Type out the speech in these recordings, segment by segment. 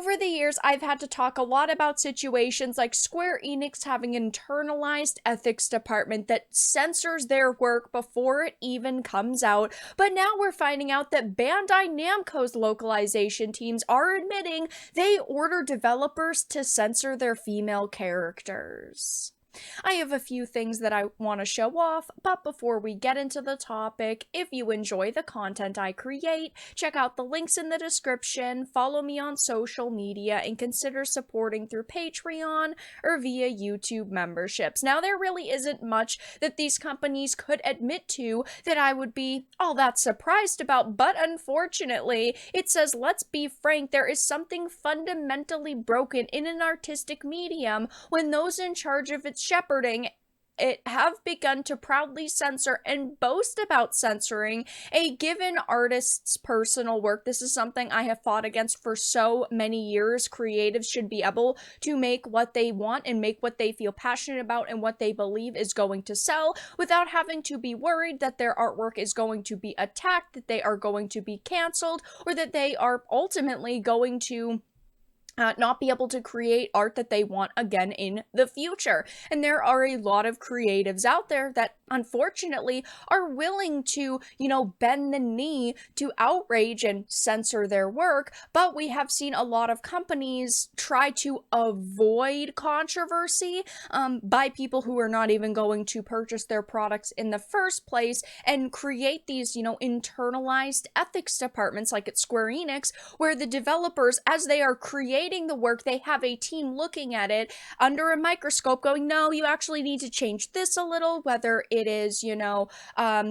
over the years, I've had to talk a lot about situations like Square Enix having an internalized ethics department that censors their work before it even comes out, but now we're finding out that Bandai Namco's localization teams are admitting they order developers to censor their female characters. I have a few things that I want to show off, but before we get into the topic, if you enjoy the content I create, check out the links in the description, follow me on social media, and consider supporting through Patreon or via YouTube memberships. Now, there really isn't much that these companies could admit to that I would be all that surprised about, but unfortunately, it says, let's be frank, there is something fundamentally broken in an artistic medium when those in charge of its shepherding it have begun to proudly censor and boast about censoring a given artist's personal work. This is something I have fought against for so many years. Creatives should be able to make what they want and make what they feel passionate about and what they believe is going to sell without having to be worried that their artwork is going to be attacked, that they are going to be canceled, or that they are ultimately going to not be able to create art that they want again in the future. And there are a lot of creatives out there that unfortunately are willing to, bend the knee to outrage and censor their work, but we have seen a lot of companies try to avoid controversy by people who are not even going to purchase their products in the first place and create these, internalized ethics departments like at Square Enix, where the developers, as they are creating the work, they have a team looking at it under a microscope going, no, you actually need to change this a little, whether it is,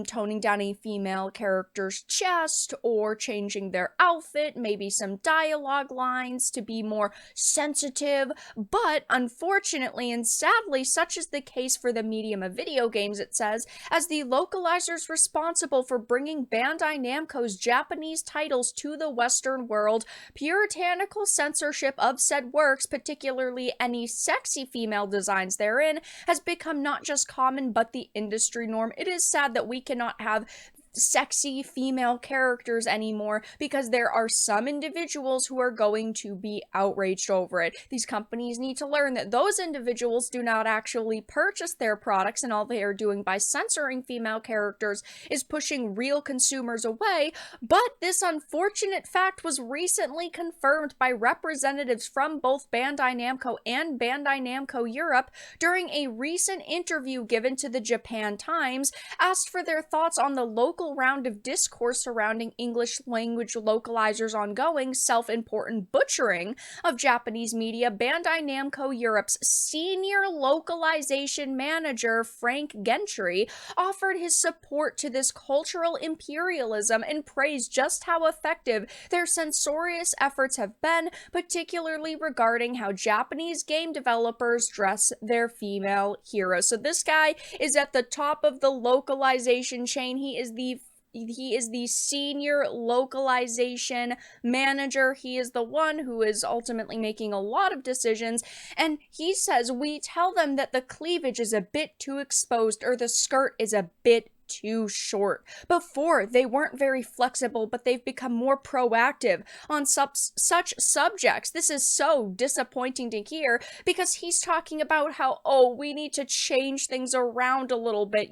toning down a female character's chest or changing their outfit, maybe some dialogue lines to be more sensitive. But unfortunately and sadly, such is the case for the medium of video games, it says, as the localizers responsible for bringing Bandai Namco's Japanese titles to the Western world, puritanical censorship of said works, particularly any sexy female designs therein, has become not just common but the industry norm. It is sad that we cannot have sexy female characters anymore because there are some individuals who are going to be outraged over it. These companies need to learn that those individuals do not actually purchase their products, and all they are doing by censoring female characters is pushing real consumers away. But this unfortunate fact was recently confirmed by representatives from both Bandai Namco and Bandai Namco Europe during a recent interview given to the Japan Times, asked for their thoughts on the local round of discourse surrounding English language localizers' ongoing self-important butchering of Japanese media. Bandai Namco Europe's senior localization manager, Frank Gentry, offered his support to this cultural imperialism and praised just how effective their censorious efforts have been, particularly regarding how Japanese game developers dress their female heroes. So this guy is at the top of the localization chain. He is the senior localization manager. He is the one who is ultimately making a lot of decisions, and he says, we tell them that the cleavage is a bit too exposed or the skirt is a bit too short. Before, they weren't very flexible, but they've become more proactive on such subjects. This is so disappointing to hear because he's talking about how, we need to change things around a little bit,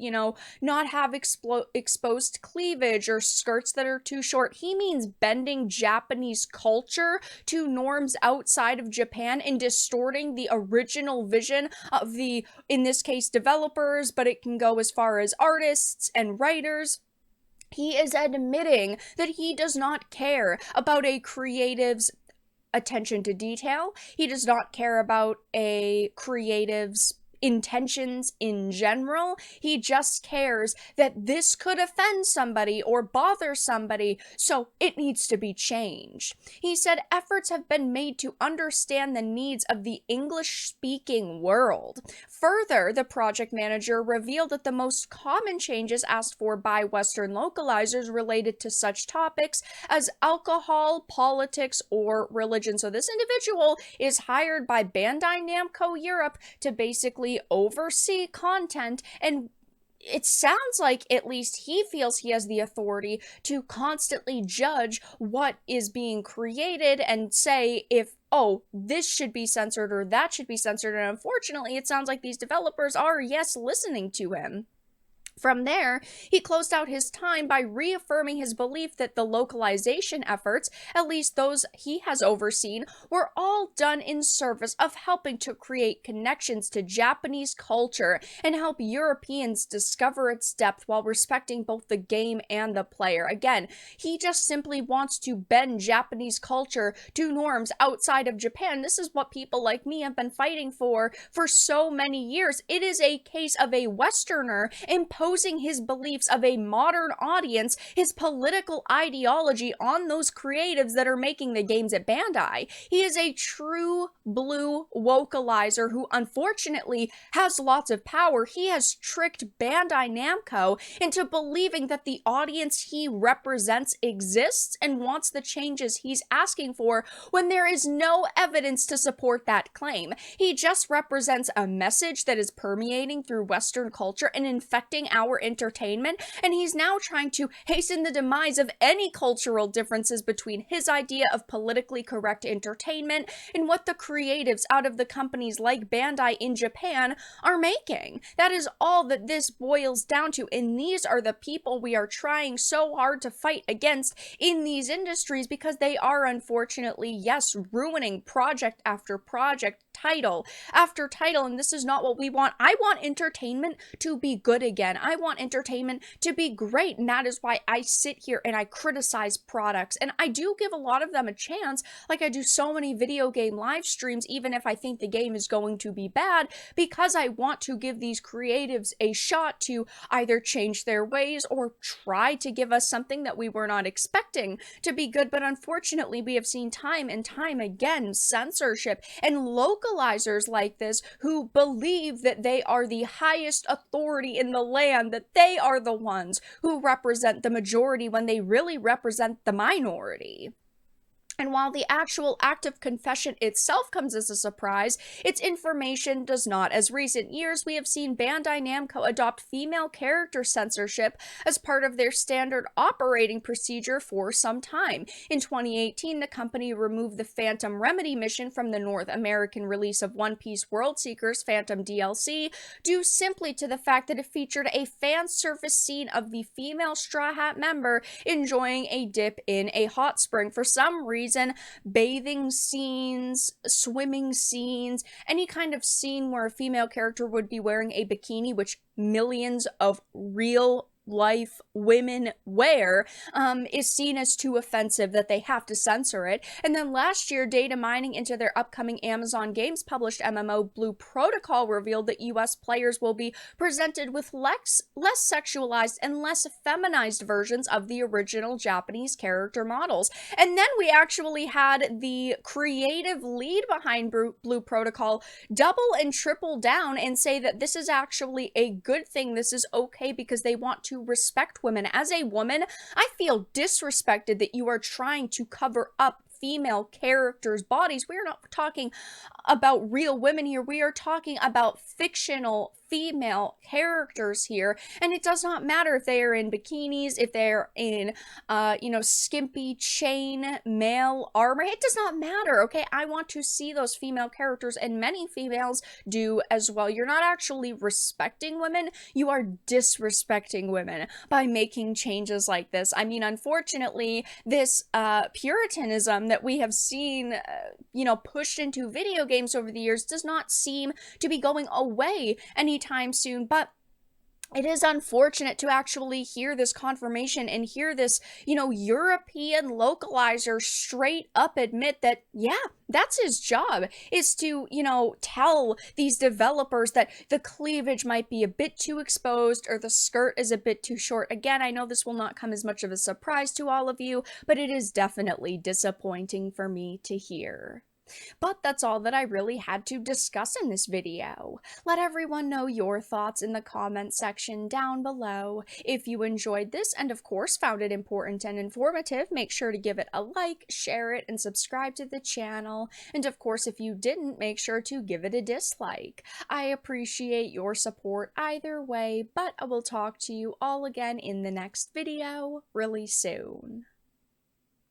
not have exposed cleavage or skirts that are too short. He means bending Japanese culture to norms outside of Japan and distorting the original vision of the, in this case, developers, but it can go as far as artists and writers. He is admitting that he does not care about a creative's attention to detail. He does not care about a creative's intentions in general. He just cares that this could offend somebody or bother somebody, so it needs to be changed. He said efforts have been made to understand the needs of the English-speaking world. Further, the project manager revealed that the most common changes asked for by Western localizers related to such topics as alcohol, politics, or religion. So this individual is hired by Bandai Namco Europe to basically oversee content, and it sounds like at least he feels he has the authority to constantly judge what is being created and say if oh, this should be censored or that should be censored. And unfortunately, it sounds like these developers are, yes, listening to him. From there, he closed out his time by reaffirming his belief that the localization efforts, at least those he has overseen, were all done in service of helping to create connections to Japanese culture and help Europeans discover its depth while respecting both the game and the player. Again, he just simply wants to bend Japanese culture to norms outside of Japan. This is what people like me have been fighting for so many years. It is a case of a Westerner imposing his beliefs of a modern audience, his political ideology on those creatives that are making the games at Bandai. He is a true blue vocalizer who unfortunately has lots of power. He has tricked Bandai Namco into believing that the audience he represents exists and wants the changes he's asking for when there is no evidence to support that claim. He just represents a message that is permeating through Western culture and infecting our entertainment, and he's now trying to hasten the demise of any cultural differences between his idea of politically correct entertainment and what the creatives out of the companies like Bandai in Japan are making. That is all that this boils down to, and these are the people we are trying so hard to fight against in these industries because they are unfortunately, yes, ruining project after project, title after title, and this is not what we want. I want entertainment to be good again. I want entertainment to be great, and that is why I sit here and I criticize products, and I do give a lot of them a chance, like I do so many video game live streams, even if I think the game is going to be bad, because I want to give these creatives a shot to either change their ways or try to give us something that we were not expecting to be good. But unfortunately, we have seen time and time again censorship and localizers like this who believe that they are the highest authority in the land, that they are the ones who represent the majority when they really represent the minority. And while the actual act of confession itself comes as a surprise, its information does not. As recent years, we have seen Bandai Namco adopt female character censorship as part of their standard operating procedure for some time. In 2018, the company removed the Phantom Remedy mission from the North American release of One Piece World Seekers Phantom DLC, due simply to the fact that it featured a fan service scene of the female Straw Hat member enjoying a dip in a hot spring. For some reason, bathing scenes, swimming scenes, any kind of scene where a female character would be wearing a bikini, which millions of real life women wear, is seen as too offensive that they have to censor it. And then last year, data mining into their upcoming Amazon Games published MMO Blue Protocol revealed that US players will be presented with less sexualized and less feminized versions of the original Japanese character models. And then we actually had the creative lead behind Blue Protocol double and triple down and say that this is actually a good thing. This is okay because they want to respect women. As a woman, I feel disrespected that you are trying to cover up female characters' bodies. We are not talking about real women here. We are talking about fictional female characters here, and it does not matter if they are in bikinis, if they're in skimpy chain mail armor. It does not matter. Okay, I want to see those female characters, and many females do as well. You're not actually respecting women, you are disrespecting women by making changes like this. I mean, unfortunately, this puritanism that we have seen pushed into video games over the years does not seem to be going away anytime soon, but it is unfortunate to actually hear this confirmation and hear this, European localizer straight up admit that, yeah, that's his job, is to, tell these developers that the cleavage might be a bit too exposed or the skirt is a bit too short. Again, I know this will not come as much of a surprise to all of you, but it is definitely disappointing for me to hear. But that's all that I really had to discuss in this video. Let everyone know your thoughts in the comment section down below. If you enjoyed this and of course found it important and informative, make sure to give it a like, share it, and subscribe to the channel. And of course, if you didn't, make sure to give it a dislike. I appreciate your support either way, but I will talk to you all again in the next video really soon.